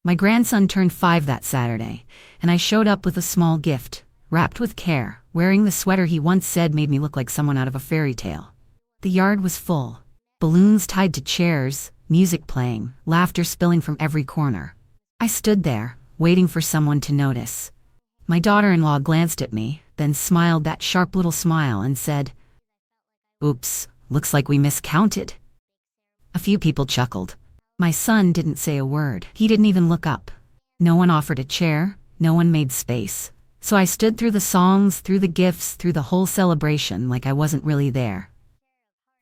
My grandson turned 5 that Saturday, and I showed up with a small gift, wrapped with care, wearing the sweater he once said made me look like someone out of a fairy tale. The yard was full. Balloons tied to chairs, music playing, laughter spilling from every corner. I stood there, waiting for someone to notice. My daughter-in-law glanced at me, then smiled that sharp little smile and said, "Oops, looks like we miscounted." A few people chuckled. My son didn't say a word. He didn't even look up. No one offered a chair, no one made space. So I stood through the songs, through the gifts, through the whole celebration like I wasn't really there.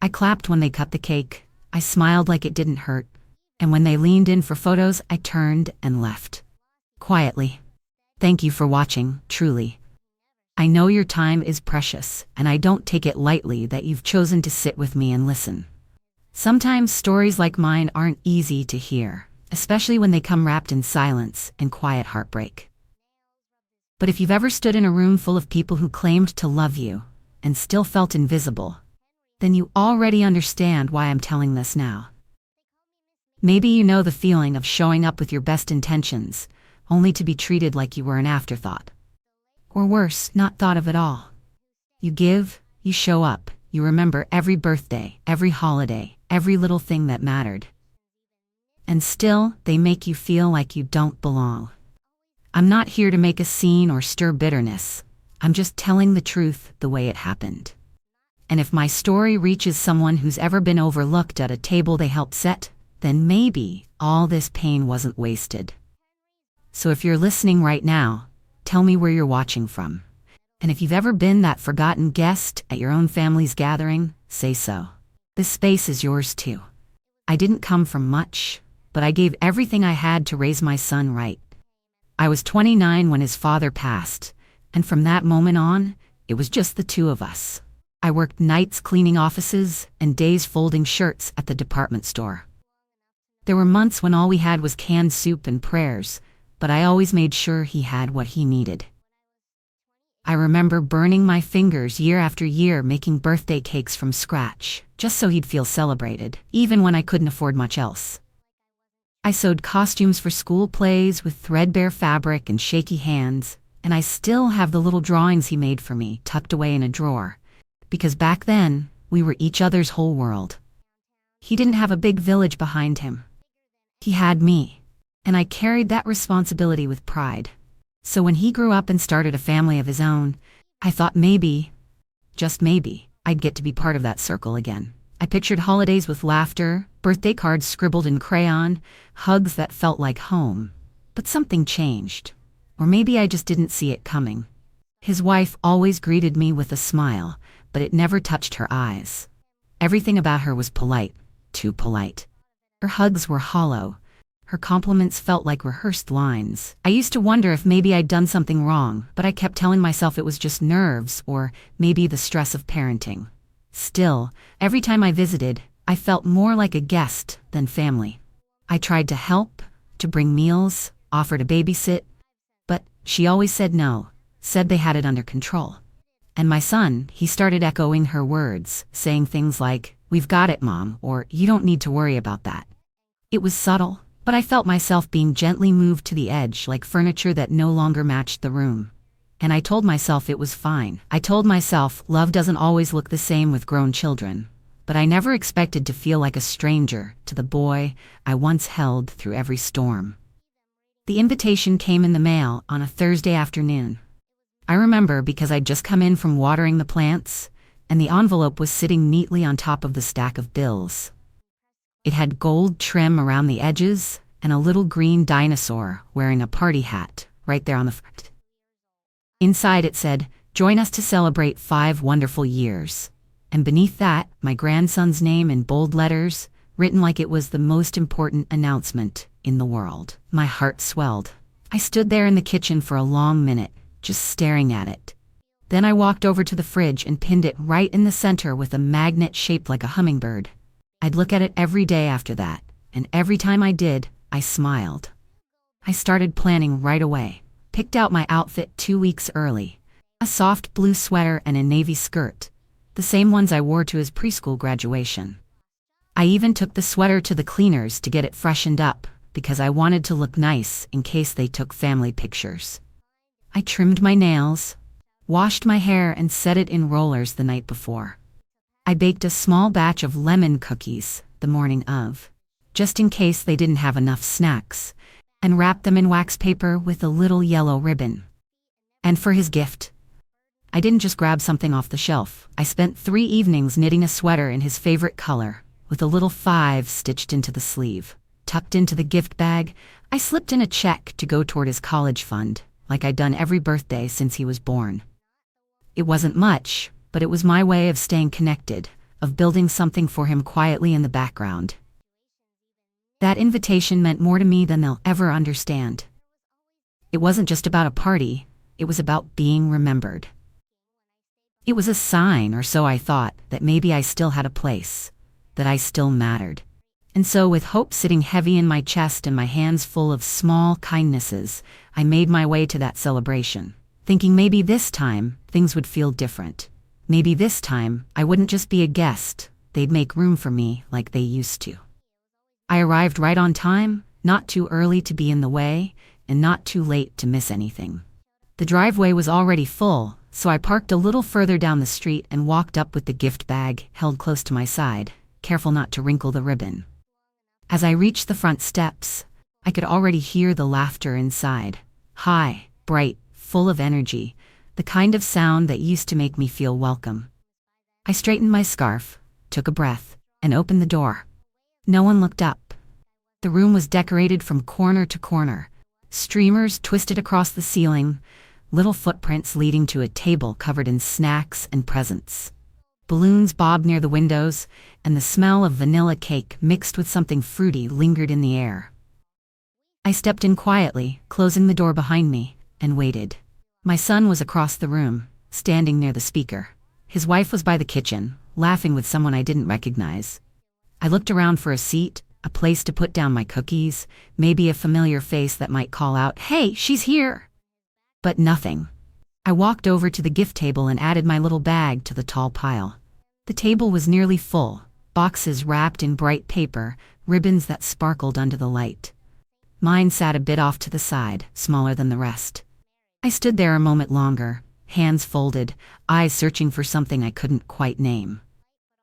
I clapped when they cut the cake. I smiled like it didn't hurt. And when they leaned in for photos, I turned and left. Quietly. Thank you for watching, truly. I know your time is precious, and I don't take it lightly that you've chosen to sit with me and listen. Sometimes stories like mine aren't easy to hear, especially when they come wrapped in silence and quiet heartbreak. But if you've ever stood in a room full of people who claimed to love you and still felt invisible, then you already understand why I'm telling this now. Maybe you know the feeling of showing up with your best intentions, only to be treated like you were an afterthought. Or worse, not thought of at all. You give, you show up, you remember every birthday, every holiday, every little thing that mattered. And still, they make you feel like you don't belong. I'm not here to make a scene or stir bitterness. I'm just telling the truth the way it happened. And if my story reaches someone who's ever been overlooked at a table they helped set, then maybe all this pain wasn't wasted. So if you're listening right now, tell me where you're watching from. And if you've ever been that forgotten guest at your own family's gathering, say so. This space is yours too. I didn't come from much, but I gave everything I had to raise my son right. I was 29 when his father passed, and from that moment on, it was just the two of us. I worked nights cleaning offices and days folding shirts at the department store. There were months when all we had was canned soup and prayers, but I always made sure he had what he needed. I remember burning my fingers year after year making birthday cakes from scratch, just so he'd feel celebrated, even when I couldn't afford much else. I sewed costumes for school plays with threadbare fabric and shaky hands, and I still have the little drawings he made for me tucked away in a drawer, because back then, we were each other's whole world. He didn't have a big village behind him. He had me, and I carried that responsibility with pride. So when he grew up and started a family of his own, I thought maybe, just maybe, I'd get to be part of that circle again. I pictured holidays with laughter, birthday cards scribbled in crayon, hugs that felt like home. But something changed. Or maybe I just didn't see it coming. His wife always greeted me with a smile, but it never touched her eyes. Everything about her was polite, too polite. Her hugs were hollow. Her compliments felt like rehearsed lines. I used to wonder if maybe I'd done something wrong, but I kept telling myself it was just nerves or maybe the stress of parenting. Still, every time I visited, I felt more like a guest than family. I tried to help, to bring meals, offer to babysit, but she always said no, said they had it under control. And my son, he started echoing her words, saying things like, "We've got it, Mom," or "You don't need to worry about that." It was subtle, but I felt myself being gently moved to the edge like furniture that no longer matched the room. And I told myself it was fine. I told myself love doesn't always look the same with grown children. But I never expected to feel like a stranger to the boy I once held through every storm. The invitation came in the mail on a Thursday afternoon. I remember because I'd just come in from watering the plants, and the envelope was sitting neatly on top of the stack of bills. It had gold trim around the edges and a little green dinosaur wearing a party hat right there on the front. Inside it said, "Join us to celebrate 5 wonderful years." And beneath that, my grandson's name in bold letters, written like it was the most important announcement in the world. My heart swelled. I stood there in the kitchen for a long minute, just staring at it. Then I walked over to the fridge and pinned it right in the center with a magnet shaped like a hummingbird. I'd look at it every day after that, and every time I did, I smiled. I started planning right away. Picked out my outfit 2 weeks early. A soft blue sweater and a navy skirt, the same ones I wore to his preschool graduation. I even took the sweater to the cleaners to get it freshened up, because I wanted to look nice in case they took family pictures. I trimmed my nails, washed my hair, and set it in rollers the night before. I baked a small batch of lemon cookies the morning of, just in case they didn't have enough snacks, and wrapped them in wax paper with a little yellow ribbon. And for his gift, I didn't just grab something off the shelf. I spent 3 evenings knitting a sweater in his favorite color, with a little 5 stitched into the sleeve. Tucked into the gift bag, I slipped in a check to go toward his college fund, like I'd done every birthday since he was born. It wasn't much, but it was my way of staying connected, of building something for him quietly in the background. That invitation meant more to me than they'll ever understand. It wasn't just about a party, it was about being remembered. It was a sign, or so I thought, that maybe I still had a place, that I still mattered. And so, with hope sitting heavy in my chest and my hands full of small kindnesses, I made my way to that celebration, thinking maybe this time things would feel different. Maybe this time I wouldn't just be a guest, they'd make room for me like they used to. I arrived right on time, not too early to be in the way, and not too late to miss anything. The driveway was already full, so I parked a little further down the street and walked up with the gift bag held close to my side, careful not to wrinkle the ribbon. As I reached the front steps, I could already hear the laughter inside. High, bright, full of energy, the kind of sound that used to make me feel welcome. I straightened my scarf, took a breath, and opened the door. No one looked up. The room was decorated from corner to corner. Streamers twisted across the ceiling, little footprints leading to a table covered in snacks and presents. Balloons bobbed near the windows, and the smell of vanilla cake mixed with something fruity lingered in the air. I stepped in quietly, closing the door behind me, and waited. My son was across the room, standing near the speaker. His wife was by the kitchen, laughing with someone I didn't recognize. I looked around for a seat, a place to put down my cookies, maybe a familiar face that might call out, "Hey, she's here!" But nothing. I walked over to the gift table and added my little bag to the tall pile. The table was nearly full, boxes wrapped in bright paper, ribbons that sparkled under the light. Mine sat a bit off to the side, smaller than the rest. I stood there a moment longer, hands folded, eyes searching for something I couldn't quite name.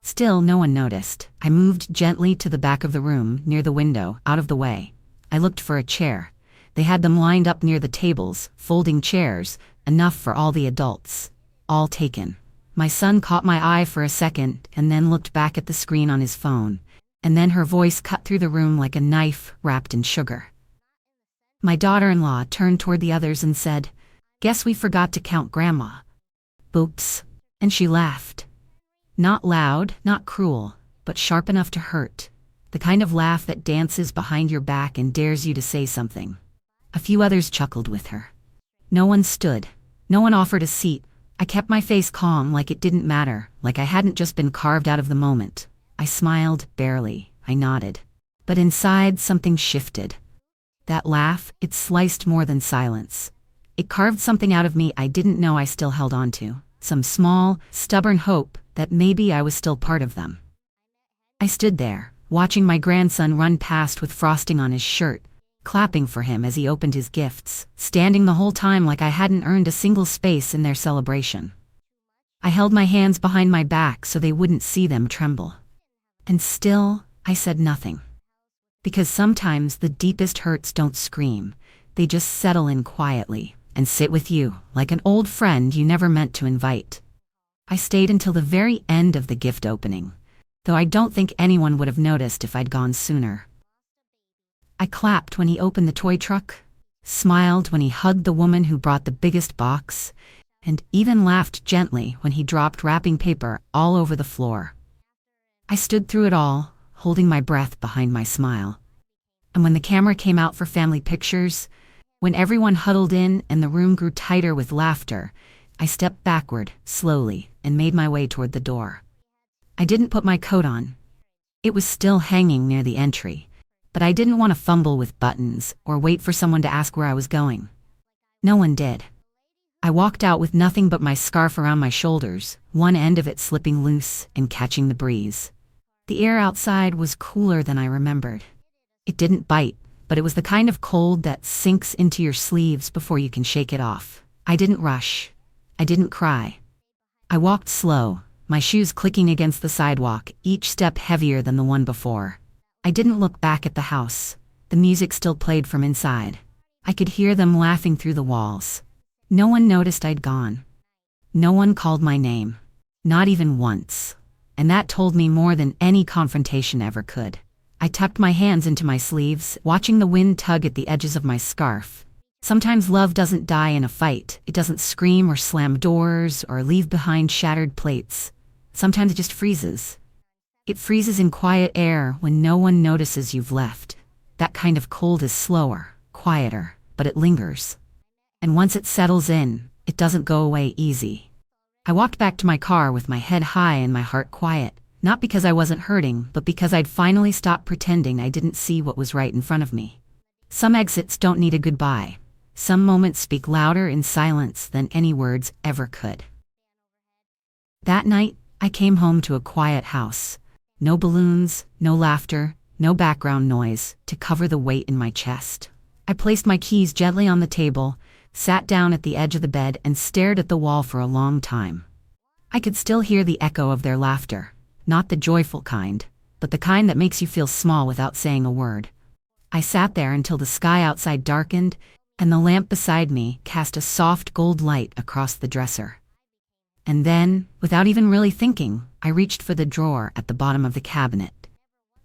Still, no one noticed. I moved gently to the back of the room, near the window, out of the way. I looked for a chair. They had them lined up near the tables, folding chairs, enough for all the adults. All taken. My son caught my eye for a second and then looked back at the screen on his phone, and then her voice cut through the room like a knife wrapped in sugar. My daughter-in-law turned toward the others and said, "Guess we forgot to count Grandma." Oops. And she laughed. Not loud, not cruel, but sharp enough to hurt. The kind of laugh that dances behind your back and dares you to say something. A few others chuckled with her. No one stood. No one offered a seat. I kept my face calm, like it didn't matter, like I hadn't just been carved out of the moment. I smiled, barely. I nodded. But inside, something shifted. That laugh, it sliced more than silence. It carved something out of me I didn't know I still held on to. Some small, stubborn hope that maybe I was still part of them. I stood there, watching my grandson run past with frosting on his shirt, clapping for him as he opened his gifts, standing the whole time like I hadn't earned a single space in their celebration. I held my hands behind my back so they wouldn't see them tremble. And still, I said nothing. Because sometimes the deepest hurts don't scream, they just settle in quietly and sit with you, like an old friend you never meant to invite. I stayed until the very end of the gift opening, though I don't think anyone would have noticed if I'd gone sooner. I clapped when he opened the toy truck, smiled when he hugged the woman who brought the biggest box, and even laughed gently when he dropped wrapping paper all over the floor. I stood through it all, holding my breath behind my smile. And when the camera came out for family pictures, when everyone huddled in and the room grew tighter with laughter, I stepped backward, slowly, and made my way toward the door. I didn't put my coat on. It was still hanging near the entry, but I didn't want to fumble with buttons or wait for someone to ask where I was going. No one did. I walked out with nothing but my scarf around my shoulders, one end of it slipping loose and catching the breeze. The air outside was cooler than I remembered. It didn't bite, but it was the kind of cold that sinks into your sleeves before you can shake it off. I didn't rush. I didn't cry. I walked slow, my shoes clicking against the sidewalk, each step heavier than the one before. I didn't look back at the house. The music still played from inside. I could hear them laughing through the walls. No one noticed I'd gone. No one called my name. Not even once. And that told me more than any confrontation ever could. I tucked my hands into my sleeves, watching the wind tug at the edges of my scarf. Sometimes love doesn't die in a fight. It doesn't scream or slam doors or leave behind shattered plates. Sometimes it just freezes. It freezes in quiet air when no one notices you've left. That kind of cold is slower, quieter, but it lingers. And once it settles in, it doesn't go away easy. I walked back to my car with my head high and my heart quiet, not because I wasn't hurting, but because I'd finally stopped pretending I didn't see what was right in front of me. Some exits don't need a goodbye. Some moments speak louder in silence than any words ever could. That night, I came home to a quiet house. No balloons, no laughter, no background noise to cover the weight in my chest. I placed my keys gently on the table, sat down at the edge of the bed, and stared at the wall for a long time. I could still hear the echo of their laughter, not the joyful kind, but the kind that makes you feel small without saying a word. I sat there until the sky outside darkened, and the lamp beside me cast a soft gold light across the dresser. And then, without even really thinking, I reached for the drawer at the bottom of the cabinet.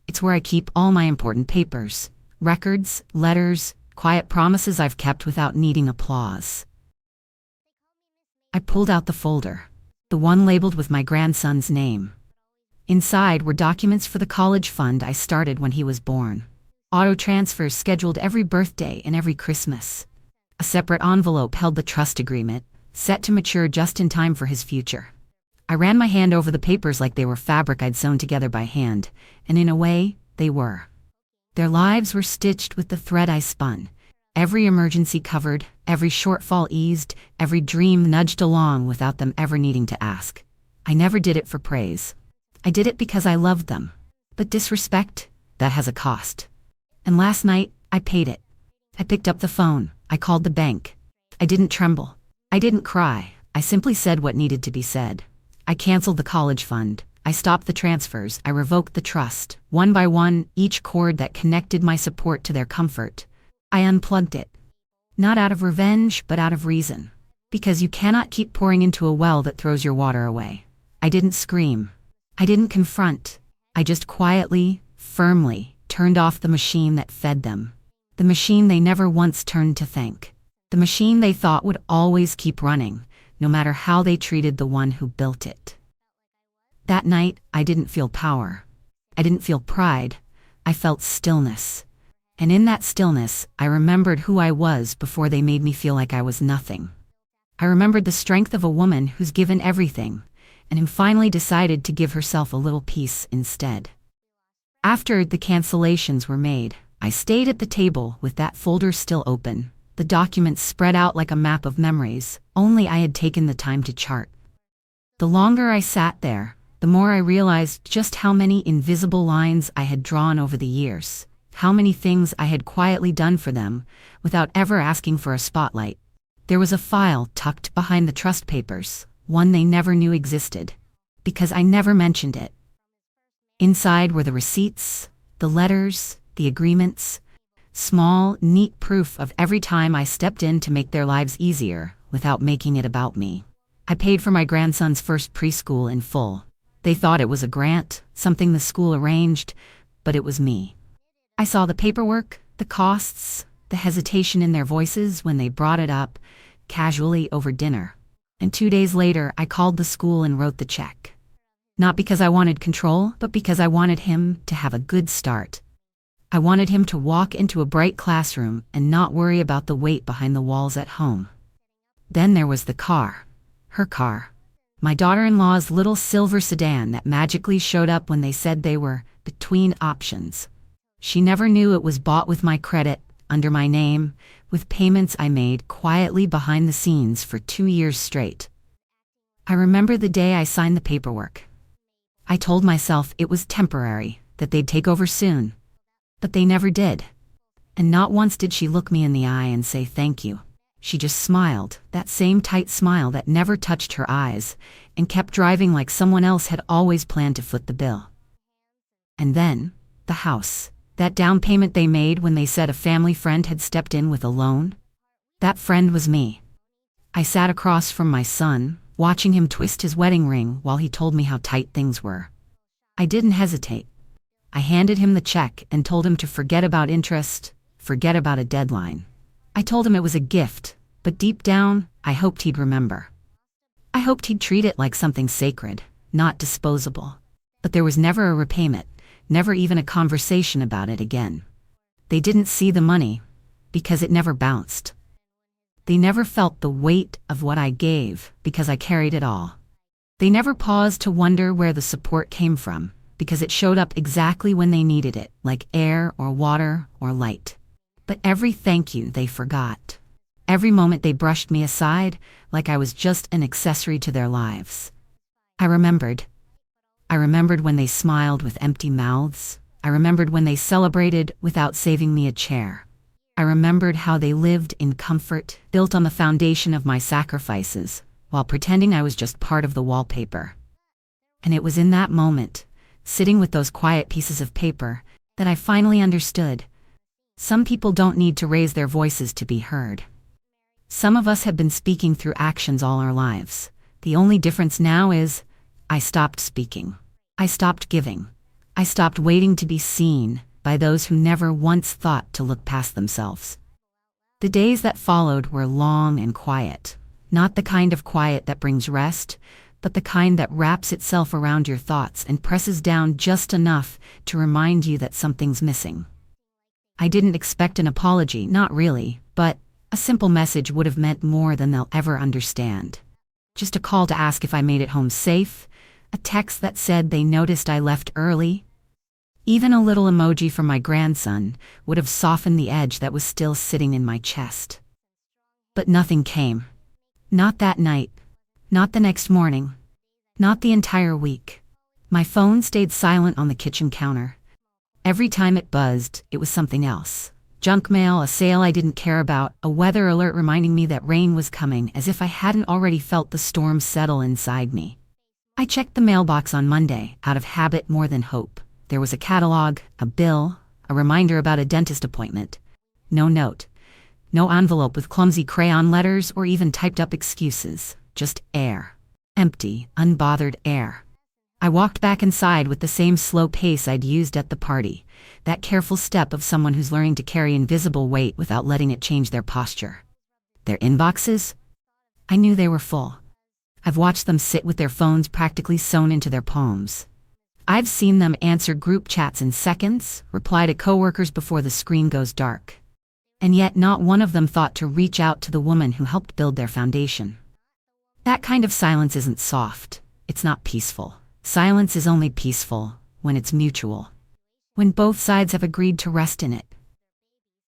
It's where I keep all my important papers, records, letters, quiet promises I've kept without needing applause. I pulled out the folder, the one labeled with my grandson's name. Inside were documents for the college fund I started when he was born. Auto transfers scheduled every birthday and every Christmas. A separate envelope held the trust agreement, set to mature just in time for his future. I ran my hand over the papers like they were fabric I'd sewn together by hand, and in a way, they were. Their lives were stitched with the thread I spun. Every emergency covered, every shortfall eased, every dream nudged along without them ever needing to ask. I never did it for praise. I did it because I loved them. But disrespect, that has a cost. And last night, I paid it. I picked up the phone. I called the bank. I didn't tremble. I didn't cry. I simply said what needed to be said. I canceled the college fund. I stopped the transfers. I revoked the trust. One by one, each cord that connected my support to their comfort. I unplugged it. Not out of revenge, but out of reason. Because you cannot keep pouring into a well that throws your water away. I didn't scream. I didn't confront. I just quietly, firmly, turned off the machine that fed them. The machine they never once turned to thank. The machine they thought would always keep running, no matter how they treated the one who built it. That night, I didn't feel power. I didn't feel pride. I felt stillness. And in that stillness, I remembered who I was before they made me feel like I was nothing. I remembered the strength of a woman who's given everything, and who finally decided to give herself a little peace instead. After the cancellations were made, I stayed at the table with that folder still open, the documents spread out like a map of memories, only I had taken the time to chart. The longer I sat there, the more I realized just how many invisible lines I had drawn over the years, how many things I had quietly done for them, without ever asking for a spotlight. There was a file tucked behind the trust papers, one they never knew existed, because I never mentioned it. Inside were the receipts, the letters, the agreements, small, neat proof of every time I stepped in to make their lives easier, without making it about me. I paid for my grandson's first preschool in full. They thought it was a grant, something the school arranged, but it was me. I saw the paperwork, the costs, the hesitation in their voices when they brought it up, casually over dinner. And 2 days later, I called the school and wrote the check. Not because I wanted control, but because I wanted him to have a good start. I wanted him to walk into a bright classroom and not worry about the weight behind the walls at home. Then there was the car. Her car. My daughter-in-law's little silver sedan that magically showed up when they said they were between options. She never knew it was bought with my credit, under my name, with payments I made quietly behind the scenes for 2 years straight. I remember the day I signed the paperwork. I told myself it was temporary, that they'd take over soon. But they never did. And not once did she look me in the eye and say thank you. She just smiled, that same tight smile that never touched her eyes, and kept driving like someone else had always planned to foot the bill. And then, the house. That down payment they made when they said a family friend had stepped in with a loan? That friend was me. I sat across from my son, watching him twist his wedding ring while he told me how tight things were. I didn't hesitate. I handed him the check and told him to forget about interest, forget about a deadline. I told him it was a gift, but deep down, I hoped he'd remember. I hoped he'd treat it like something sacred, not disposable. But there was never a repayment, never even a conversation about it again. They didn't see the money, because it never bounced. They never felt the weight of what I gave, because I carried it all. They never paused to wonder where the support came from, because it showed up exactly when they needed it, like air or water or light. But every thank you they forgot. Every moment they brushed me aside, like I was just an accessory to their lives. I remembered when they smiled with empty mouths. I remembered when they celebrated without saving me a chair. I remembered how they lived in comfort, built on the foundation of my sacrifices, while pretending I was just part of the wallpaper. And it was in that moment, sitting with those quiet pieces of paper, that I finally understood. Some people don't need to raise their voices to be heard. Some of us have been speaking through actions all our lives. The only difference now is, I stopped speaking. I stopped giving. I stopped waiting to be seen by those who never once thought to look past themselves. The days that followed were long and quiet. Not the kind of quiet that brings rest, but the kind that wraps itself around your thoughts and presses down just enough to remind you that something's missing. I didn't expect an apology, not really, but a simple message would have meant more than they'll ever understand. Just a call to ask if I made it home safe, a text that said they noticed I left early. Even a little emoji from my grandson would have softened the edge that was still sitting in my chest. But nothing came. Not that night. Not the next morning. Not the entire week. My phone stayed silent on the kitchen counter. Every time it buzzed, it was something else. Junk mail, a sale I didn't care about, a weather alert reminding me that rain was coming, as if I hadn't already felt the storm settle inside me. I checked the mailbox on Monday, out of habit more than hope. There was a catalog, a bill, a reminder about a dentist appointment. No note. No envelope with clumsy crayon letters or even typed-up excuses. Just air. Empty, unbothered air. I walked back inside with the same slow pace I'd used at the party, that careful step of someone who's learning to carry invisible weight without letting it change their posture. Their inboxes? I knew they were full. I've watched them sit with their phones practically sewn into their palms. I've seen them answer group chats in seconds, reply to coworkers before the screen goes dark. And yet not one of them thought to reach out to the woman who helped build their foundation. That kind of silence isn't soft. It's not peaceful. Silence is only peaceful when it's mutual. When both sides have agreed to rest in it.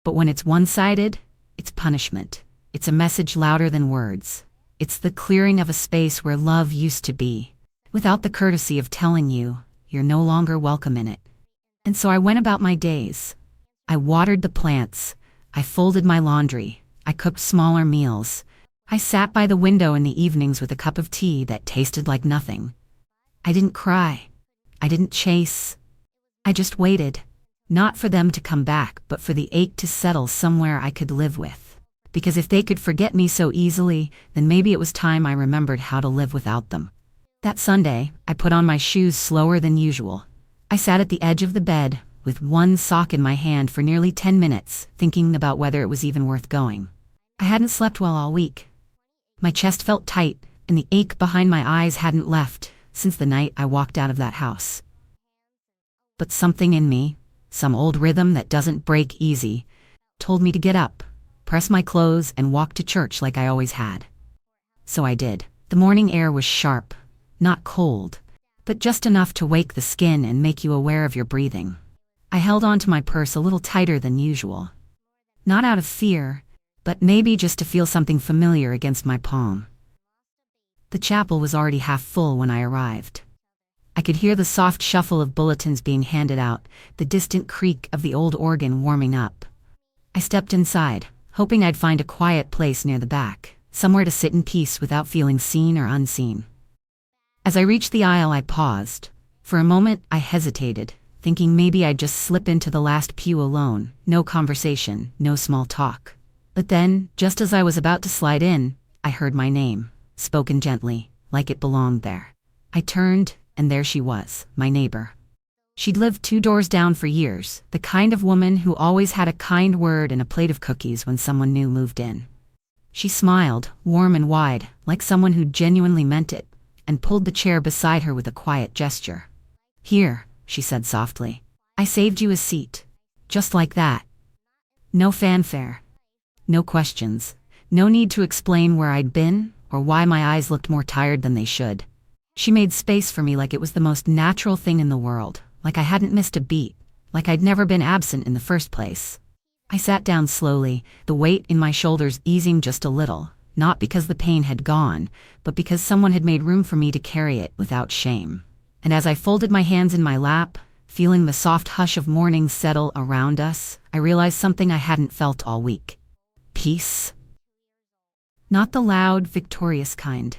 But when it's one-sided, it's punishment. It's a message louder than words. It's the clearing of a space where love used to be, without the courtesy of telling you you're no longer welcome in it. And so I went about my days. I watered the plants. I folded my laundry. I cooked smaller meals. I sat by the window in the evenings with a cup of tea that tasted like nothing. I didn't cry. I didn't chase. I just waited. Not for them to come back, but for the ache to settle somewhere I could live with. Because if they could forget me so easily, then maybe it was time I remembered how to live without them. That Sunday, I put on my shoes slower than usual. I sat at the edge of the bed, with one sock in my hand for nearly 10 minutes, thinking about whether it was even worth going. I hadn't slept well all week. My chest felt tight, and the ache behind my eyes hadn't left since the night I walked out of that house. But something in me, some old rhythm that doesn't break easy, told me to get up, press my clothes, and walk to church like I always had. So I did. The morning air was sharp, not cold, but just enough to wake the skin and make you aware of your breathing. I held onto my purse a little tighter than usual. Not out of fear, but maybe just to feel something familiar against my palm. The chapel was already half full when I arrived. I could hear the soft shuffle of bulletins being handed out, the distant creak of the old organ warming up. I stepped inside, hoping I'd find a quiet place near the back, somewhere to sit in peace without feeling seen or unseen. As I reached the aisle, I paused. For a moment, I hesitated, thinking maybe I'd just slip into the last pew alone, no conversation, no small talk. But then, just as I was about to slide in, I heard my name, spoken gently, like it belonged there. I turned, and there she was, my neighbor. She'd lived 2 doors down for years, the kind of woman who always had a kind word and a plate of cookies when someone new moved in. She smiled, warm and wide, like someone who genuinely meant it, and pulled the chair beside her with a quiet gesture. "Here," she said softly. "I saved you a seat." Just like that. No fanfare. No questions. No need to explain where I'd been, or why my eyes looked more tired than they should. She made space for me like it was the most natural thing in the world, like I hadn't missed a beat, like I'd never been absent in the first place. I sat down slowly, the weight in my shoulders easing just a little, not because the pain had gone, but because someone had made room for me to carry it without shame. And as I folded my hands in my lap, feeling the soft hush of morning settle around us, I realized something I hadn't felt all week. Peace. Not the loud, victorious kind.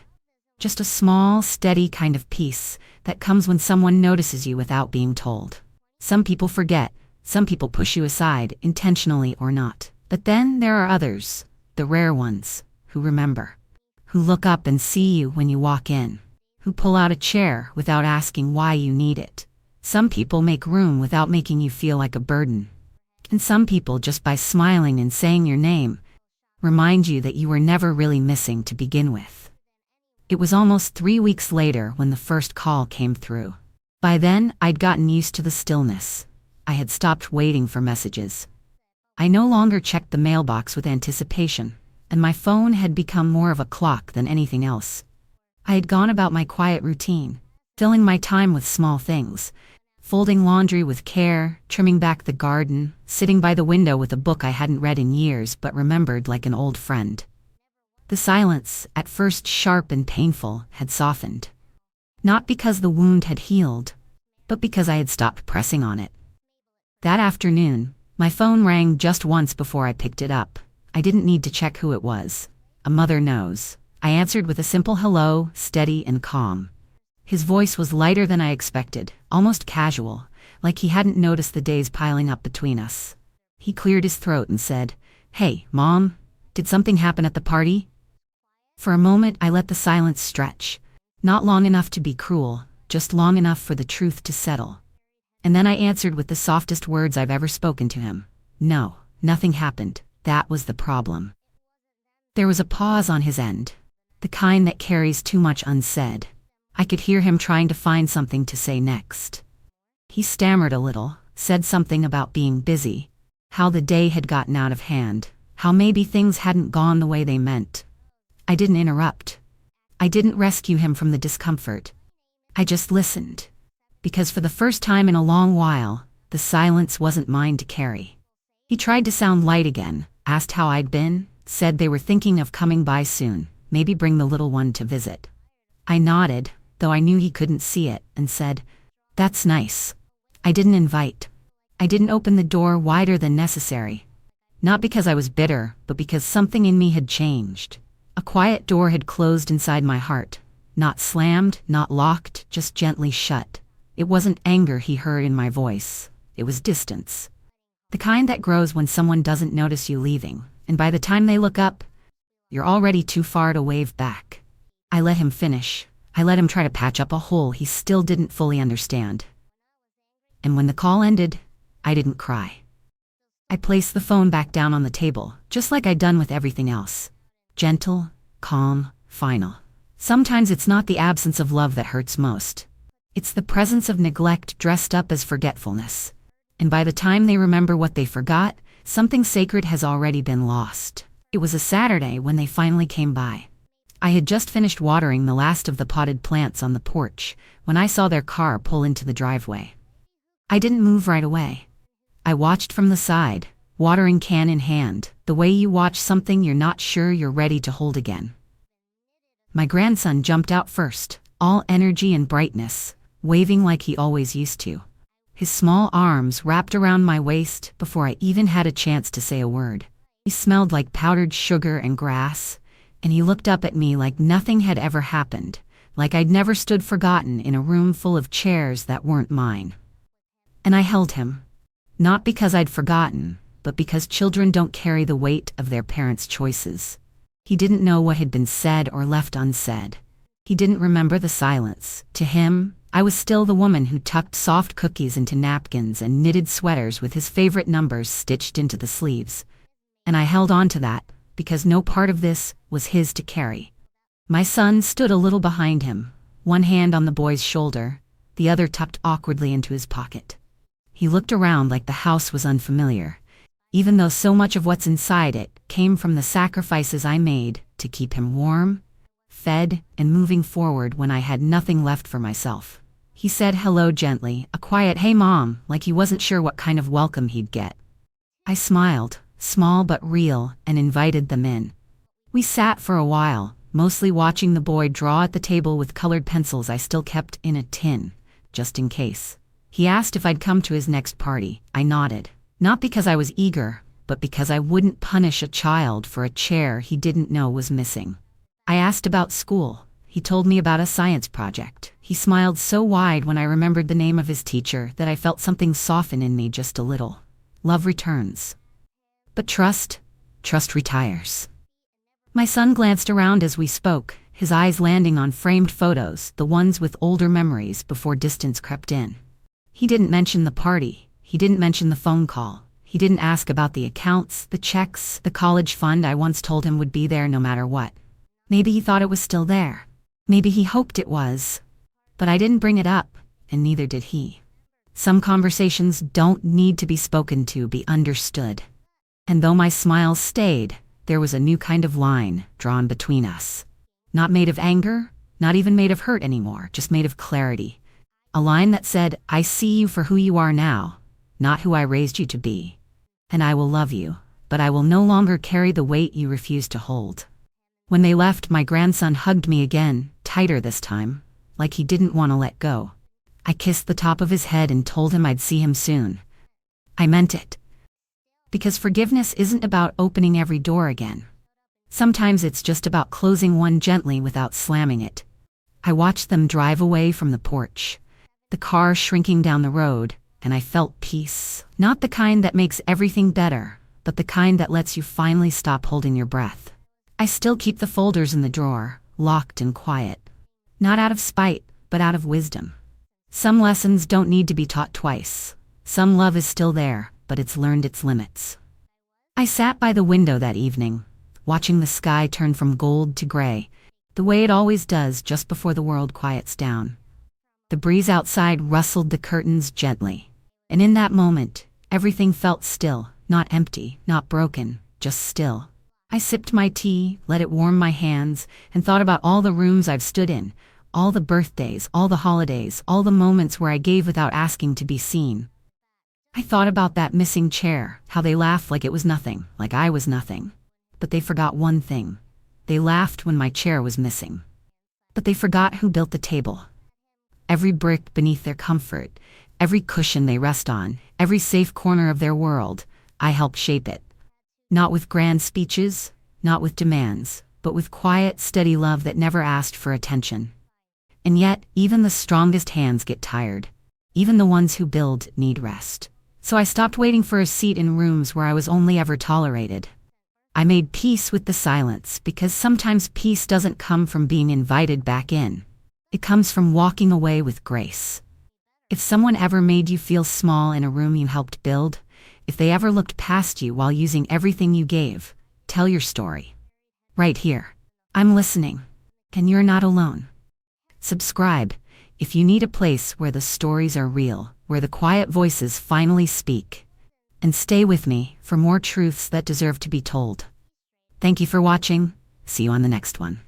Just a small, steady kind of peace that comes when someone notices you without being told. Some people forget, some people push you aside, intentionally or not. But then there are others, the rare ones, who remember. Who look up and see you when you walk in. Who pull out a chair without asking why you need it. Some people make room without making you feel like a burden. And some people, just by smiling and saying your name, remind you that you were never really missing to begin with. It was almost 3 weeks later when the first call came through. By then, I'd gotten used to the stillness. I had stopped waiting for messages. I no longer checked the mailbox with anticipation, and my phone had become more of a clock than anything else. I had gone about my quiet routine, filling my time with small things, folding laundry with care, trimming back the garden, sitting by the window with a book I hadn't read in years but remembered like an old friend. The silence, at first sharp and painful, had softened. Not because the wound had healed, but because I had stopped pressing on it. That afternoon, my phone rang just once before I picked it up. I didn't need to check who it was. A mother knows. I answered with a simple hello, steady and calm. His voice was lighter than I expected, almost casual, like he hadn't noticed the days piling up between us. He cleared his throat and said, "Hey, Mom, did something happen at the party?" For a moment, I let the silence stretch. Not long enough to be cruel, just long enough for the truth to settle. And then I answered with the softest words I've ever spoken to him. "No, nothing happened. That was the problem." There was a pause on his end, the kind that carries too much unsaid. I could hear him trying to find something to say next. He stammered a little, said something about being busy, how the day had gotten out of hand, how maybe things hadn't gone the way they meant. I didn't interrupt. I didn't rescue him from the discomfort. I just listened. Because for the first time in a long while, the silence wasn't mine to carry. He tried to sound light again, asked how I'd been, said they were thinking of coming by soon, maybe bring the little one to visit. I nodded, though I knew he couldn't see it, and said, "That's nice." I didn't invite. I didn't open the door wider than necessary. Not because I was bitter, but because something in me had changed. A quiet door had closed inside my heart. Not slammed, not locked, just gently shut. It wasn't anger he heard in my voice. It was distance. The kind that grows when someone doesn't notice you leaving, and by the time they look up, you're already too far to wave back. I let him finish. I let him try to patch up a hole he still didn't fully understand. And when the call ended, I didn't cry. I placed the phone back down on the table, just like I'd done with everything else. Gentle, calm, final. Sometimes it's not the absence of love that hurts most. It's the presence of neglect dressed up as forgetfulness. And by the time they remember what they forgot, something sacred has already been lost. It was a Saturday when they finally came by. I had just finished watering the last of the potted plants on the porch when I saw their car pull into the driveway. I didn't move right away. I watched from the side, watering can in hand, the way you watch something you're not sure you're ready to hold again. My grandson jumped out first, all energy and brightness, waving like he always used to. his small arms wrapped around my waist before I even had a chance to say a word. He smelled like powdered sugar and grass, and he looked up at me like nothing had ever happened, like I'd never stood forgotten in a room full of chairs that weren't mine. And I held him. Not because I'd forgotten, but because children don't carry the weight of their parents' choices. He didn't know what had been said or left unsaid. He didn't remember the silence. To him, I was still the woman who tucked soft cookies into napkins and knitted sweaters with his favorite numbers stitched into the sleeves. And I held on to that, because no part of this was his to carry. My son stood a little behind him, one hand on the boy's shoulder, the other tucked awkwardly into his pocket. He looked around like the house was unfamiliar, even though so much of what's inside it came from the sacrifices I made to keep him warm, fed, and moving forward when I had nothing left for myself. He said hello gently, a quiet "Hey Mom," like he wasn't sure what kind of welcome he'd get. I smiled, small but real, and invited them in. We sat for a while, mostly watching the boy draw at the table with colored pencils I still kept in a tin, just in case. He asked if I'd come to his next party. I nodded. Not because I was eager, but because I wouldn't punish a child for a chair he didn't know was missing. I asked about school. He told me about a science project. He smiled so wide when I remembered the name of his teacher that I felt something soften in me just a little. Love returns. But trust retires. My son glanced around as we spoke, his eyes landing on framed photos, the ones with older memories before distance crept in. He didn't mention the party. He didn't mention the phone call. He didn't ask about the accounts, the checks, the college fund I once told him would be there no matter what. Maybe he thought it was still there. Maybe he hoped it was. But I didn't bring it up, and neither did he. Some conversations don't need to be spoken to be understood. And though my smile stayed, there was a new kind of line drawn between us. Not made of anger, not even made of hurt anymore, just made of clarity. A line that said, I see you for who you are now, not who I raised you to be. And I will love you, but I will no longer carry the weight you refuse to hold. When they left, my grandson hugged me again, tighter this time, like he didn't want to let go. I kissed the top of his head and told him I'd see him soon. I meant it. Because forgiveness isn't about opening every door again. Sometimes it's just about closing one gently without slamming it. I watched them drive away from the porch, the car shrinking down the road, and I felt peace. Not the kind that makes everything better, but the kind that lets you finally stop holding your breath. I still keep the folders in the drawer, locked and quiet. Not out of spite, but out of wisdom. Some lessons don't need to be taught twice. Some love is still there, but it's learned its limits. I sat by the window that evening, watching the sky turn from gold to gray, the way it always does just before the world quiets down. The breeze outside rustled the curtains gently, and in that moment, everything felt still, not empty, not broken, just still. I sipped my tea, let it warm my hands, and thought about all the rooms I've stood in, all the birthdays, all the holidays, all the moments where I gave without asking to be seen. I thought about that missing chair, how they laughed like it was nothing, like I was nothing. But they forgot one thing. They laughed when my chair was missing. But they forgot who built the table. Every brick beneath their comfort, every cushion they rest on, every safe corner of their world, I helped shape it. Not with grand speeches, not with demands, but with quiet, steady love that never asked for attention. And yet, even the strongest hands get tired. Even the ones who build need rest. So I stopped waiting for a seat in rooms where I was only ever tolerated. I made peace with the silence, because sometimes peace doesn't come from being invited back in. It comes from walking away with grace. If someone ever made you feel small in a room you helped build, if they ever looked past you while using everything you gave, tell your story. Right here. I'm listening. And you're not alone. Subscribe if you need a place where the stories are real, where the quiet voices finally speak. And stay with me for more truths that deserve to be told. Thank you for watching. See you on the next one.